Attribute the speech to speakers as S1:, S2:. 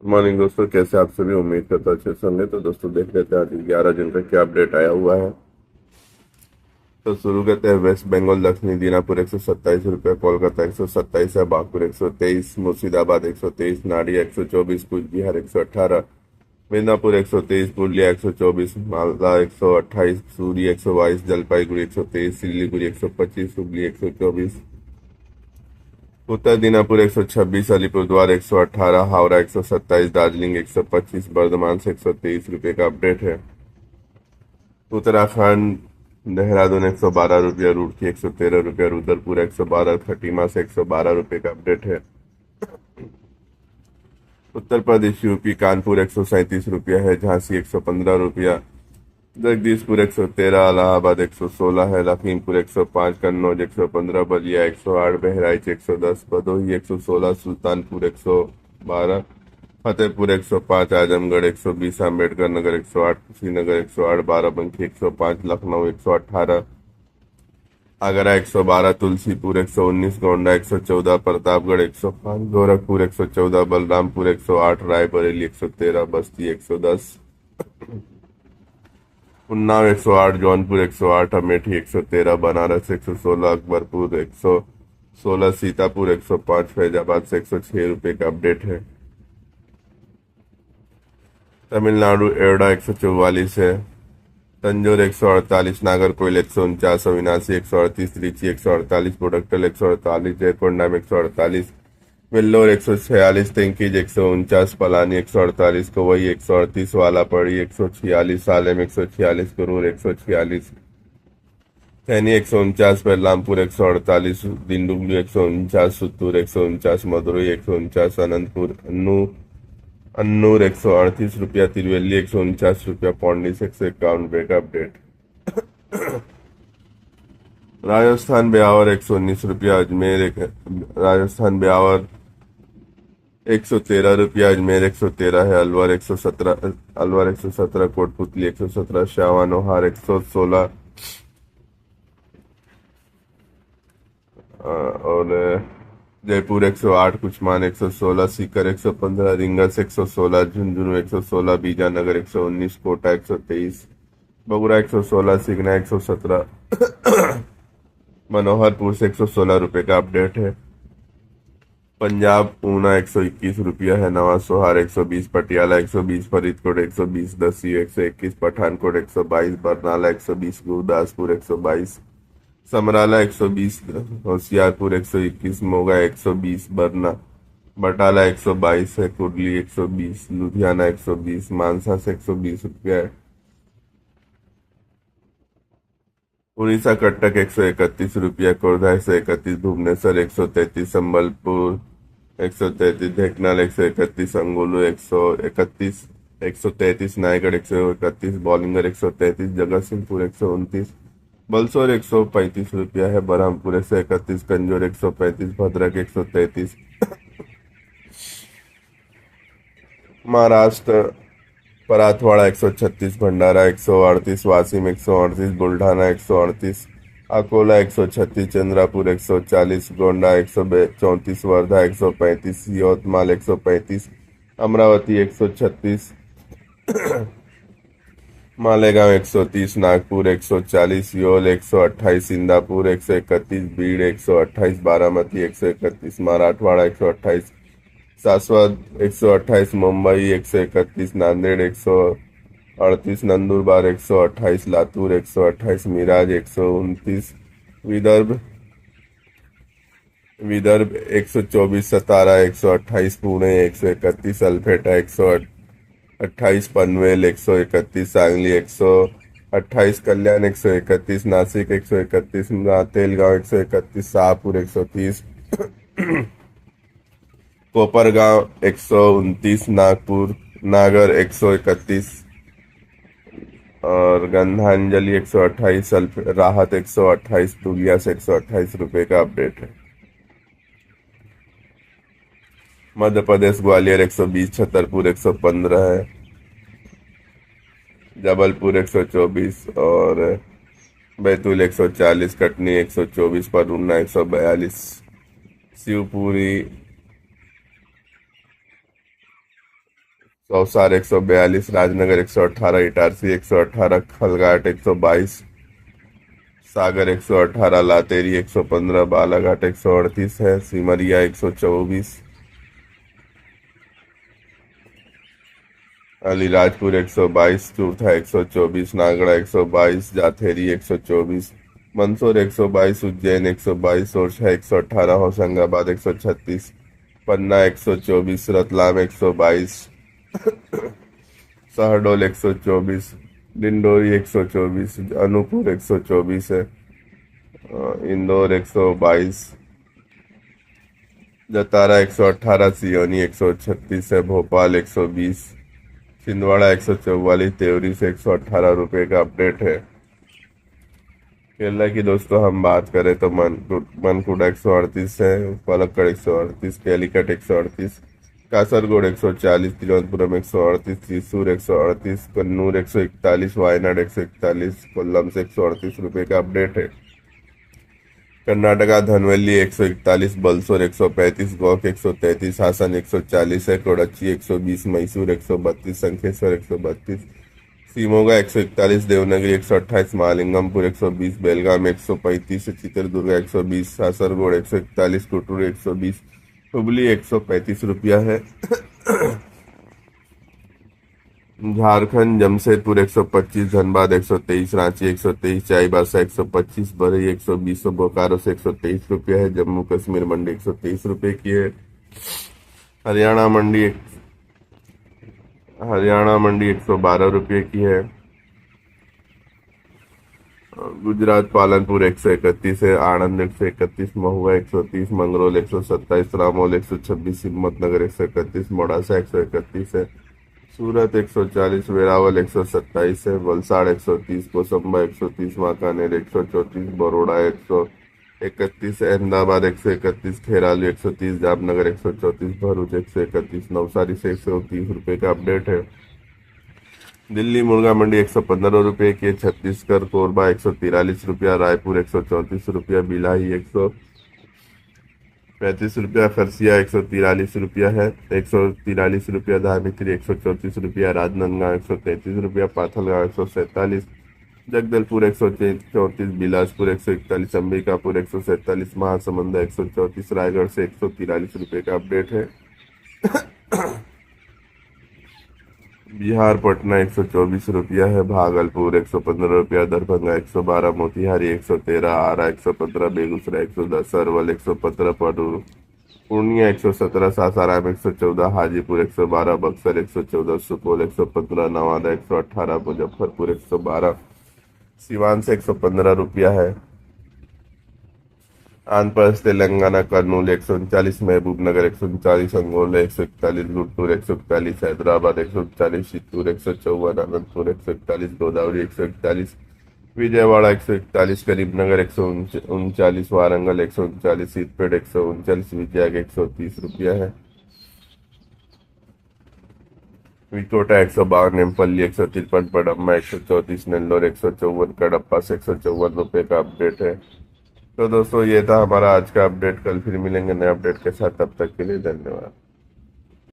S1: Morning दोस्तों, कैसे आप सभी। उम्मीद करता अच्छे से होंगे। तो दोस्तों देख लेते हैं आज 11 जून का क्या अपडेट आया हुआ है। तो शुरू करते हैं। वेस्ट बंगाल दक्षिणी दीनापुर 127 रुपये, कोलकाता 127 है, बागपुर 123, मुर्शिदाबाद 123, नाडिया 124, कूचबिहार 118, मिदनापुर 123, पुरुलिया 124, मालदा 128, सूरी 122, जलपाईगुड़ी 123, सिलीगुड़ी 125, हुगली 124, उत्तर दीनापुर 126, अलीपुरद्वार 118, हावड़ा 127, दार्जिलिंग 125, बर्धमान से 123 रुपये का अपडेट है। उत्तराखंड देहरादून 112 रुपया, रुड़की 113 रुपया, रुद्रपुर 112, खटीमा से 112 रुपये का अपडेट है। उत्तर प्रदेश यूपी कानपुर 137 रुपया है, झांसी 115 रुपया, जगदीशपुर 113, इलाहाबाद 116 है, लखीमपुर 105, कन्नौज 115, बलिया 108, बहराइच 110, भदोही 116, सुल्तानपुर 112, फतेहपुर 105, आजमगढ़ 120, अम्बेडकर नगर 108, कुशीनगर 108, बाराबंकी 105, लखनऊ 118, आगरा 112, तुलसीपुर 119, गोंडा 114, प्रतापगढ़ 105, गोरखपुर 114, बलरामपुर 108, रायबरेली 113, बस्ती 110, उन्नाव 108, जौनपुर 108, अमेठी 113, बनारस 116, अकबरपुर 116, सीतापुर 105, फैजाबाद से 106 रुपये का अपडेट है। तमिलनाडु एडा 144 है, तंजौर 148, नागरकोइल 149, अविनाशी 138, त्रिची 148, प्रोडक्टल 148, जयकोंडा में 148, वेल्लोर 146, तेंकीज 149, पलानी 148, कोवई 138, वालापड़ी 146, सालेम 146, करूर 146, थैनी 149, बलरामपुर 148, दिंडुगली 149, सुतूर 149, मदुरई 149, अनंतपुर अन्नूर 138 रुपया, तिरुवल्ली 149 रुपया, पौंडी से 151 रुपये का अपडेट। राजस्थान ब्यावर 119 रुपया, अजमेर राजस्थान ब्यावर 113 रुपया, अजमेर 113 है, अलवर 117, कोटपुतली 117, शावानोहार 116, और जयपुर 108, कुचमान 116, सीकर 115, रींगस 116, झुंझुनू 116, बीजानगर 119, कोटा 123, बगुड़ा 116, सिगना 117, मनोहरपुर से 116 रुपये का अपडेट है। पंजाब ऊना 121 रुपया है, नवा सोहार 120, पटियाला 120, फरीदकोट 120, दसी 121, पठानकोट 122, बरनाला 120, गुरदासपुर 122, समराला 120, होशियारपुर 121, मोगा 120, बटाला 122 है, कुर्ली 120, लुधियाना 120, मानसा से 120 रुपया है। उड़ीसा कटक 131 रुपया, खुर्दा 131, भुवनेश्वर 133, संबलपुर 133, ढेंकनाल 131, अंगुलू 131, 133, नायगढ़ 131, बॉलिंगर 133, जगतसिंहपुर 129, बलसोर 135 रुपया है, बरहमपुर 131, कंजोर 135, भद्रक 133, महाराष्ट्र पराथवाड़ा 136, भंडारा 138, वाशिम 138, बुल्ढाना 138, अकोला 136, चंद्रापुर 140, गोंडा 134, वर्धा 135, यवतमाल 135, अमरावती 136, मालेगांव 130, नागपुर 140, योल 128, इंदापुर 131, बीड़ 128, बारामती 131, मराठवाड़ा 128, सासवद 128, मुंबई 131, नांदेड़ 138, नंदुरबार 128, लातूर 128, मिराज 129, विदर्भ विदर्भ 124, सतारा 128, पुणे 131, अल्फेटा 128, पनवेल 131, सांगली 128, कल्याण 131, नासिक 131, तेलगांव 131, शाहपुर 130, कोपरगांव 129, नागपुर नागर 131, और गंधांजलि 128, राहत 128, पुलिया से 128 रुपये का अपडेट है। मध्य प्रदेश ग्वालियर 120, छतरपुर 115 है, जबलपुर 124, और बैतूल 140, कटनी 124, परूना 142, शिवपुरी चौसार 142, राजनगर 118, इटारसी 118, खलघाट 122, सागर 118, लातेरी 115, बालाघाट 138 है, सिमरिया 124, अलीराजपुर 122, चूरथा 124, नागड़ा 122, जाथेरी 124, मंदसौर 122, उज्जैन 122, ओरछा 118, होशंगाबाद 136, पन्ना 124, रतलाम 122, शहडोल 124, डिंडोरी 124, अनूपपुर 124 है, इंदौर 122, जतारा 118, सियोनी 136 है, भोपाल 120, छिंदवाड़ा 144, तेवरी से 118 रुपये का अपडेट है। केरला की दोस्तों हम बात करें तो मनकुड़ा 138 है, पलक्कड़ 138, कैलिकट 138, कासरगोड 140, तिरुवनंतपुरम 138, त्रिशूर 138, कन्नूर 141, वायनाड 141, कोल्लम से 138 रुपये का अपडेट है। कर्नाटका धनवल्ली 141, बलसोर 135, गोक 133, हासन 140 है, कोडच्ची 120, मैसूर 132, शंखेश्वर 132, सीमोगा 141, देवनागरी 128, महालिंगमपुर 120, बेलगाम 135, चित्रदुर्ग 120, कासरगोड 141, कुटुर 120, हुबली 135 रुपया है। झारखंड जमशेदपुर 125, धनबाद 123, रांची 123, चाईबासा 125, बरई 120, बोकारो से 123 रुपया है। जम्मू कश्मीर मंडी 123 रुपये की है। हरियाणा मंडी 112 रुपये की है। गुजरात पालनपुर 131 है, आणंद 131, महुआ 130, मंगरौल 127, रामोल 126, हिम्मतनगर 131, मोड़ासा 131 है, सूरत 140, वेरावल 127 है, वलसाड़ 130, कोसंबा 130, वांकानेर 134, बड़ौदा 131, अहमदाबाद 131, खेरालू 130, जामनगर 134, भरूच 131, नवसारी से 130 रुपये का अपडेट है। दिल्ली मुर्गा मंडी 115 रुपये की, छत्तीसगढ़ कोरबा 143 रुपया, रायपुर 134 रुपया, भिलाई 135 रुपया, खरसिया 143 रुपया है, 143 रुपया, धार्मित्री 134 रुपया, राजनांदगांव 133 रुपया, पाथलगांव 147, जगदलपुर 134, बिलासपुर 141, अंबिकापुर 147, महासमुंद 134, रायगढ़ से 143 रुपये का अपडेट है। बिहार पटना 124 रुपया है, भागलपुर 115 रुपया, दरभंगा 112, मोतिहारी 113, आरा 115, बेगूसराय 110, अरवल 115, पूर्णिया 117, सासाराम 114, हाजीपुर 112, बक्सर 114, सुपौल 115, नवादा 118, मुजफ्फरपुर 112, सिवान से 115 रुपया है। आंध्र प्रदेश तेलंगाना कर्नूल 139, महबूबनगर 139, अंगोला 141, गुंटूर 141, हैदराबाद 140, चित्तूर 154, अनंतपुर 141, गोदावरी 141, विजयवाड़ा 141, करीमनगर 139, वारंगल 139, सिरपेट 139, विजयग 130 रुपया है। विकोटा 152, नेमपल्ली 153, पडम्मा 134, नेल्लोर 154, कडप्पा से 154 रुपये का अपडेट है। तो दोस्तों ये था हमारा आज का अपडेट। कल फिर मिलेंगे नए अपडेट के साथ, तब तक के लिए धन्यवाद।